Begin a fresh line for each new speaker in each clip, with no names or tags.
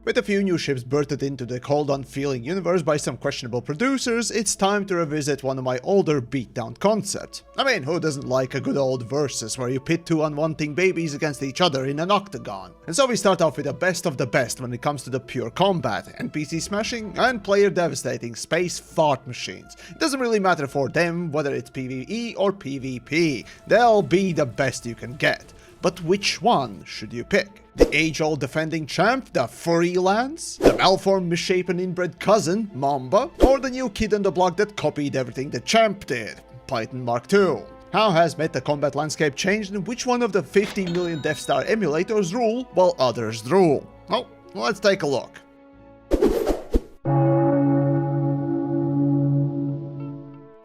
With a few new ships birthed into the cold unfeeling universe by some questionable producers, it's time to revisit one of my older beatdown concepts. I mean, who doesn't like a good old versus where you pit two unwanting babies against each other in an octagon? And so we start off with the best of the best when it comes to the pure combat, NPC smashing, and player devastating space fart machines. It doesn't really matter for them whether it's PvE or PvP, they'll be the best you can get. But which one should you pick? The age-old defending champ, the Fer-de-lance? The malformed, misshapen inbred cousin, Mamba? Or the new kid on the block that copied everything the champ did, Python MK2? How has meta combat landscape changed, and which one of the 50 million Death Star emulators rule while others drool? Well, let's take a look.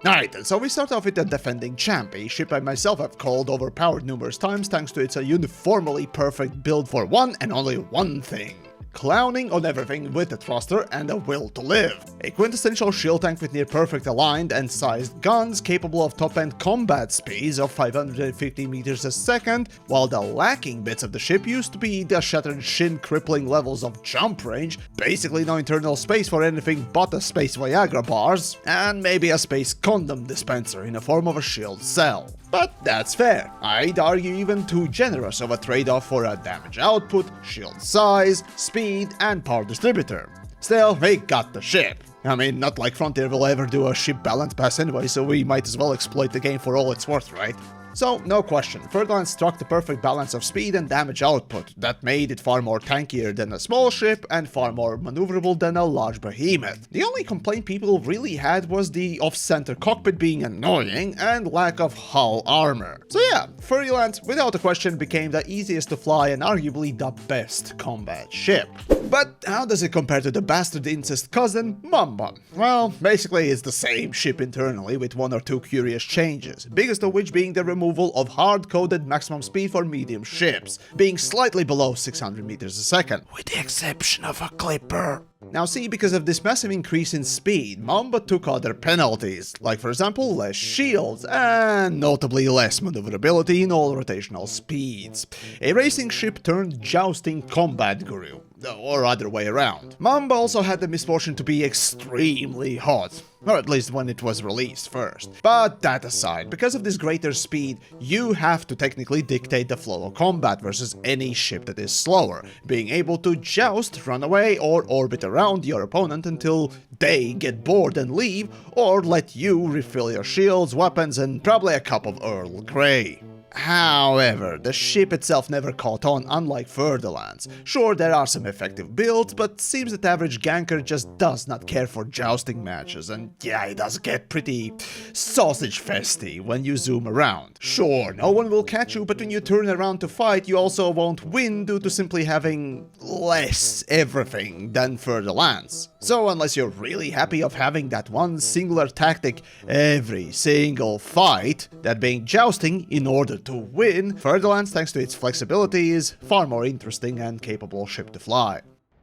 Alright, so we start off with the defending champ, a ship I myself have called overpowered numerous times thanks to its uniformly perfect build for one and only one thing: clowning on everything with a thruster and a will to live. A quintessential shield tank with near perfect aligned and sized guns capable of top-end combat speeds of 550 meters a second, while the lacking bits of the ship used to be the shattered shin-crippling levels of jump range, basically no internal space for anything but a space Viagra bars, and maybe a space condom dispenser in the form of a shield cell. But that's fair. I'd argue even too generous of a trade-off for a damage output, shield size, speed, and power distributor. Still, we got the ship. I mean, not like Frontier will ever do a ship balance pass anyway, so we might as well exploit the game for all it's worth, right? So, no question, Fer-de-lance struck the perfect balance of speed and damage output that made it far more tankier than a small ship and far more maneuverable than a large behemoth. The only complaint people really had was the off-center cockpit being annoying and lack of hull armor. So yeah, Fer-de-lance without a question became the easiest to fly and arguably the best combat ship. But how does it compare to the bastard incest cousin, Mamba? Well, basically it's the same ship internally with one or two curious changes, biggest of which being the removal of hard-coded maximum speed for medium ships, being slightly below 600 meters a second, with the exception of a clipper. Now see, because of this massive increase in speed, Mamba took other penalties, like for example less shields, and notably less maneuverability in all rotational speeds. A racing ship turned jousting combat guru, or other way around. Mamba also had the misfortune to be extremely hot, or at least when it was released first. But that aside, because of this greater speed, you have to technically dictate the flow of combat versus any ship that is slower, being able to joust, run away, or orbit around your opponent until they get bored and leave, or let you refill your shields, weapons, and probably a cup of Earl Grey. However, the ship itself never caught on, unlike Fer-de-lance. Sure, there are some effective builds, but seems that average ganker just does not care for jousting matches, and yeah, it does get pretty sausage festy when you zoom around. Sure, no one will catch you, but when you turn around to fight, you also won't win due to simply having less everything than Fer-de-lance. So unless you're really happy of having that one singular tactic every single fight, that being jousting in order to win, Fer-de-lance, thanks to its flexibility, is far more interesting and capable ship to fly.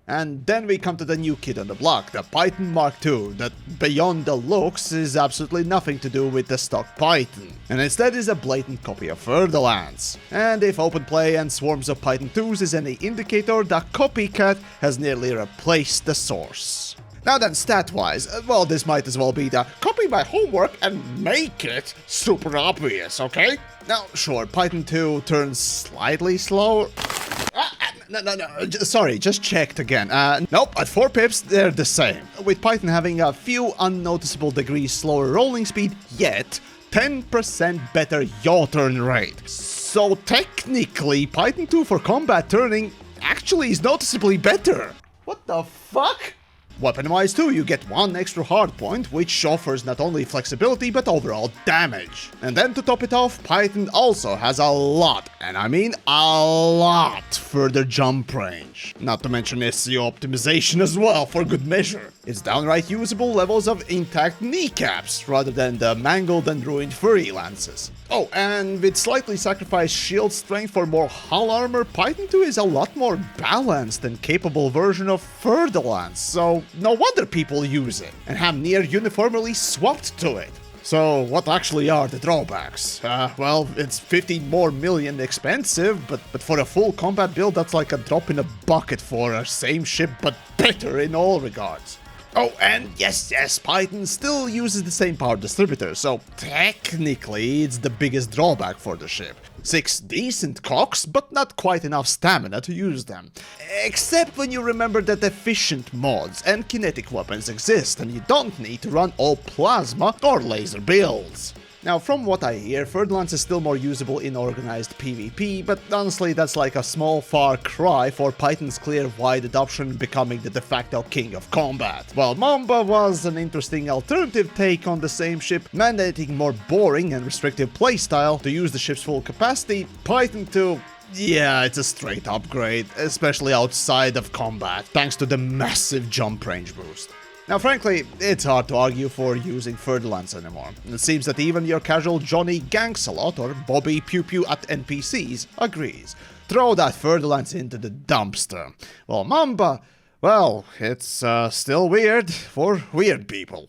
And then we come to the new kid on the block, the Python MK2, that beyond the looks is absolutely nothing to do with the stock Python, and instead is a blatant copy of Fer-de-lance. And if open play and swarms of Python 2s is any indicator, the copycat has nearly replaced the source. Now then, stat-wise, well, this might as well be the copy my homework and make it super obvious, okay? Now, sure, Python 2 turns slightly slower. No, sorry, just checked again. Nope, at 4 pips, they're the same, with Python having a few unnoticeable degrees slower rolling speed, yet 10% better yaw turn rate. So technically, Python 2 for combat turning actually is noticeably better. What the fuck? Weapon-wise too, you get one extra hardpoint, which offers not only flexibility but overall damage. And then to top it off, Python also has a lot, and I mean a lot, further jump range. Not to mention SEO optimization as well, for good measure. It's downright usable levels of intact kneecaps, rather than the mangled and ruined Fer-de-lances. Oh, and with slightly sacrificed shield strength for more hull armor, Python 2 is a lot more balanced and capable version of Fer-de-lance, so no wonder people use it, and have near uniformly swapped to it. So what actually are the drawbacks? Well, it's 15 more million expensive, but for a full combat build, that's like a drop in a bucket for a same ship, but better in all regards. Oh, and yes, Python still uses the same power distributor, so technically it's the biggest drawback for the ship. 6 decent cocks, but not quite enough stamina to use them. Except when you remember that efficient mods and kinetic weapons exist, and you don't need to run all plasma or laser builds. Now, from what I hear, Fer-de-lance is still more usable in organized PvP, but honestly that's like a small far cry for Python's clear wide adoption becoming the de facto king of combat. While Mamba was an interesting alternative take on the same ship, mandating more boring and restrictive playstyle to use the ship's full capacity, Python 2, yeah, it's a straight upgrade, especially outside of combat, thanks to the massive jump range boost. Now, frankly, it's hard to argue for using Fer-de-lance anymore. It seems that even your casual Johnny ganks a lot or Bobby pew pew at NPCs agrees. Throw that Fer-de-lance into the dumpster. Well, Mamba, well, it's still weird for weird people.